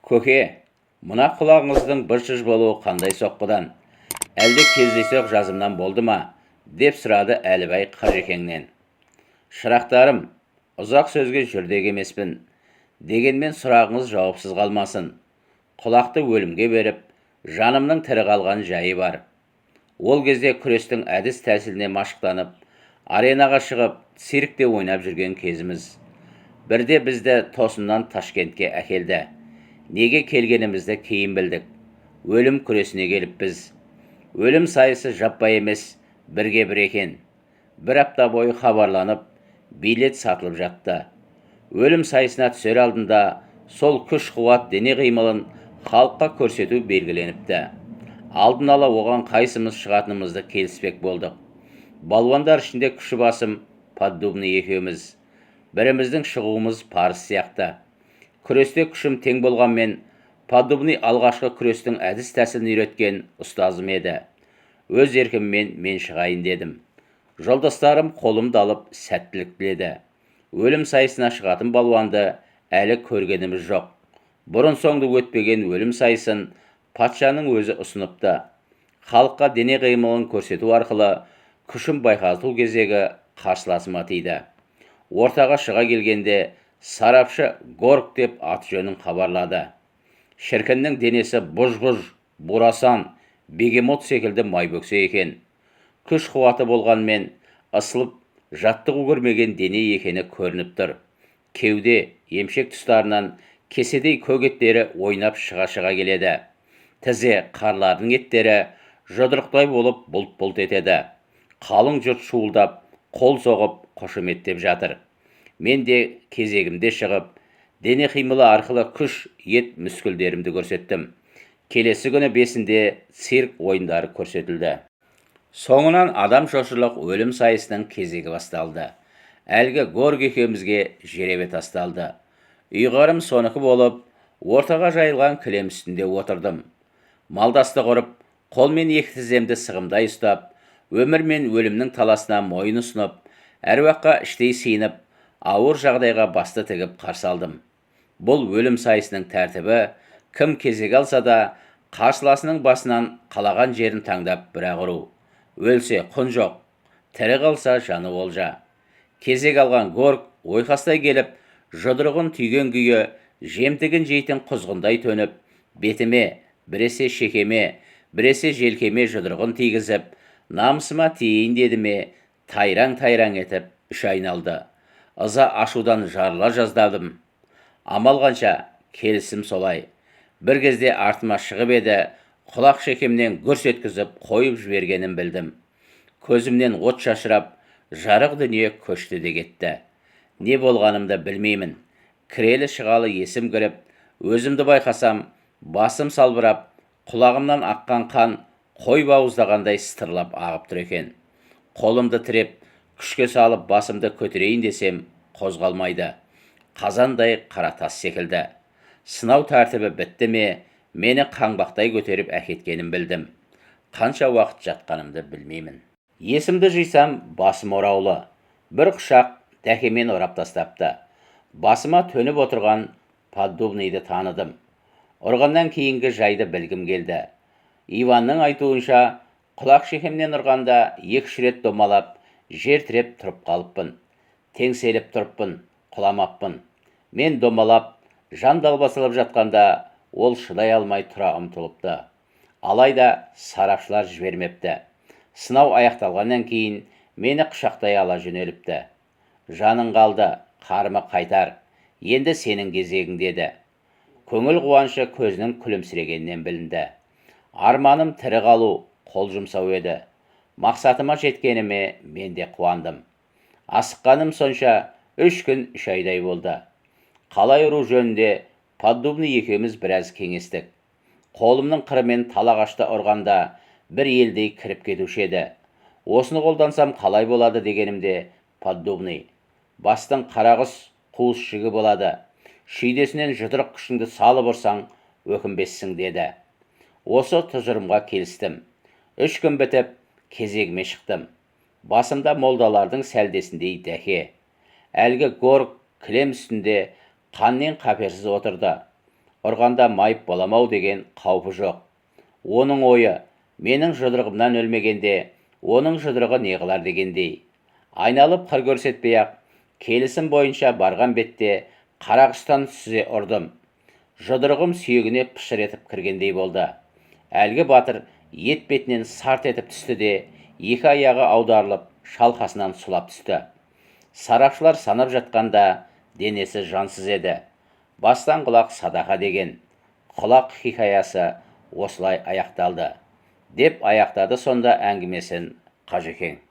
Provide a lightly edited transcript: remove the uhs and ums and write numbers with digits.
Көке, мына құлағыңыздың бір шыж болуы қандай соққыдан? Әлде кездейсоқ жазымнан болды ма? Деп сұрады Әлібай Қажекеңнен. Шырақтарым, ұзақ сөзге жүрдек емеспін. Дегенмен сұрағыңыз жауапсыз қалмасын. Құлақты өлімге беріп, жанымның тірі қалған жайы бар. Ол кезде күрестің әдіс тәсіліне машықтанып, аренаға шығып, циркте ойнап жүрген кезіміз. Бірде бізді тосыннан Ташкентке әкелді. Неге келгенімізді кейін білдік. Өлім күресіне келіп біз. Өлім сайысы жаппай емес, бірге бір екен. Бір апта бойы хабарланып, билет сатылып жатты. Өлім сайысына түсер алдында сол күш қуат дене қимылын халыққа көрсету белгіленіпті. Алдын ала оған қайсымыз шығатынымызды келіспек болдық. Балуандар ішінде күші басым Поддубный екеуміз. Біріміздің шығуымыз парыз сияқты. Күресте күшім тең болғанмен, Поддубный алғашқы күрестің әдіс тәсілін үйреткен ұстазым еді. Өз еркіммен мен шығайын дедім. Жолдастарым қолымды алып сәттілік тіледі. Өлім сайысына шығатын балуанды әлі көргеніміз жоқ. Бұрын соңды өтпеген өлім сайысын патшаның өзі ұсыныпты. Халыққа дене қимылын көрсету арқылы күшін байқату кезегі қарсыласыма тиді. Ортаға шыға келгенде сарапшы Горк деп аты жөнін хабарлады. Шіркіннің денесі бұж-бұж, бурасан, бегемот секілді майбөксе екен. Күш қуаты болғанмен ысылып, жаттығу көрмеген дене екені көрініп тұр. Кеуде, емшек тұстарынан кеседей көгеттері ойнап шыға келеді. Тізе, қарлардың еттері жұдырықтай болып бұлт-бұлт етеді. Қалың жұрт шуылдап, қол соғып, қошеметтеп жатыр. Мен де кезегімде шығып, дене қимылы арқылы күш, ет мүскілдерімді көрсеттім. Келесі күні 5-інде цирк ойындары көрсетілді. Соңынан адам шошырлық өлім сайысының кезегі басталды. Әлгі Горк екеумізге жеребе тасталды. Ұйғарым соныкі болып, ортаға жайылған кілем үстінде отырдым. Малдасты құрып, қолмен екі тіземді сығымдай ұстап, өмір мен өлімнің таласына мойын ұсынып, әруаққа іштей сиынып, ауыр жағдайға басты тігіп қарсы алдым. Бұл өлім сайысының тәртібі, кім кезек алса да, қарсыласының басынан қалаған жерін таңдап бірақ ұру. Өлсе құн жоқ, тірі қалса жаны олжа. Кезек алған Горк ойқастай келіп, жұдырығын түйген күйі, жемтігін жейтін құзғындай төніп, бетіме, біресе шекеме, біресе желкеме жұдырығын тигізіп, намысыма тиейін деді ме, тайраң-тайраң етіп үш айналды. Ыза ашудан жарыла жаздадым. Амал қанша, келісім солай. Бір кезде артыма шығып еді, құлақ шекемнен гүрс еткізіп қойып жібергенін білдім. Көзімнен от шашырап, жарық дүние көшті де кетті. Не болғанымды білмеймін. Кірелі шығалы есім кіріп, өзімді байқасам, басым салбырап, құлағымнан аққан қан қой бауыздағандай сытырлап ағып тұр екен. Қолымды тіреп, күшке салып басымды көтерейін десем, қозғалмайды. Қазандай қара тас секілді. Сынау тәртібі бітті ме, мені қаңбақтай көтеріп әкеткенін білдім. Қанша уақыт жатқанымды білмеймін. Есімді жисам, басым ораулы. Бір құшақ дәкемен орап тастапты. Басыма төніп отырған Поддубныйды таныдым. Ұрғаннан кейінгі жайды білгім келді. Иванның айтуынша, құлақ шекемнен ұрғанда 2-3 рет домалап, жер тіреп тұрып қалыппын. Теңселіп тұрыппын, құламаппын. Мен домалап, жан далбасалап жатқанда, ол шыдай алмай тұра ұмтылыпты. Алайда сарапшылар жібермепті. Сынау аяқталғаннан кейін мені құшақтай ала жөнеліпті. Жаның қалды, қарымы қайтар. Енді сенің кезегің деді. Көңіл қуанышы көзінің күлімсірегеннен білінді. Арманым тірі қалу, қол жұмсау еді. Мақсатыма жеткеніме мен де қуандым. Асыққаным сонша 3 күн 3 айдай болды. Қалай ұру жөнінде Поддубный екеуміз біраз кеңестік. Қолымның қырымен талағашта ұрғанда бір елдей кіріп кетуші еді. Осыны қолдансам қалай болады дегенімде Поддубный: бастың қарағыс қуыс жігі болады. Шүйдесінен жұдырық күшіңді салып ұрсаң, өкінбессің деді. Осы тұжырымға келістім. 3 күн бітіп, кезегіме шықтым. Басымда молдалардың сәлдесіндей дәке. Әлгі Горк кілем үстінде қаннен қаперсіз отырды. ұрғанда майып боламау деген қаупі жоқ. Оның ойы, менің жұдырығымнан өлмегенде, оның жұдырығы не қылар дегендей. Айналып қыр көрсетпей-ақ, келісім бойынша барған бетте қарақұстан сүзе ұрдым. Жұдырығым сүйегіне пышыр етіп кіргендей болды. Әлгі батыр ет бетінен сарт етіп түсті де, екі аяғы аударылып, шалқасынан сұлап түсті. Сарапшылар санап жатқанда денесі жансыз еді. Бастан құлақ садақа деген құлақ хикаясы осылай аяқталды, деп аяқтады сонда әңгімесін Қажекең.